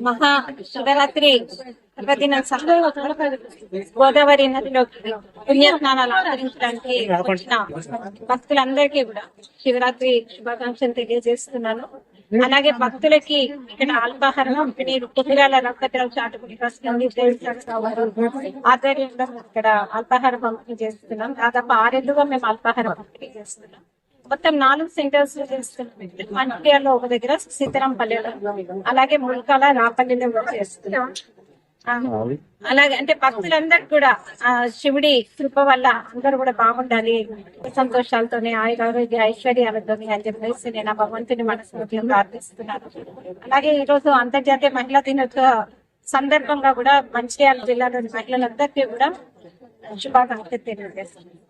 మహా శివరాత్రి పర్వదినం గోదావరి నదిలోకి పుణ్యస్నానాలు ఆచరించడానికి వచ్చిన భక్తులందరికీ కూడా శివరాత్రి శుభాకాంక్షలు తెలియజేస్తున్నాను. అలాగే భక్తులకి ఇక్కడ అల్పాహారం పంపిణీ కుటీరాల రక్తద్రవ చాటుకుని ఆధ్వర్యంలో ఇక్కడ అల్పాహారం పంపిణీ చేస్తున్నాం. దాదాపు 6 ఏళ్లుగా మేము అల్పాహారం పంపిణీ చేస్తున్నాం. మొత్తం 4 సెంటర్స్ లో చేస్తున్నాం. మంచిర్యాలలో ఒక దగ్గర, సీతారాంపల్లిలో, అలాగే ముల్కాల, రాపల్లిలో కూడా చేస్తున్నాం. అలాగే అంటే భక్తులందరూ కూడా శివుడి కృప వల్ల అందరూ కూడా బాగుండాలి, సంతోషాలతోనే, ఆరోగ్య ఐశ్వర్యాలతోని అని చెప్పేసి నేను ఆ భగవంతుని మనస్ఫూర్తిగా ప్రార్థిస్తున్నాను. అలాగే ఈ రోజు అంతర్జాతీయ మహిళా దినోత్సవ సందర్భంగా కూడా మంచిర్యాల జిల్లాలోని మహిళలందరికీ కూడా శుభాకాంక్షలు తెలియజేస్తున్నాను.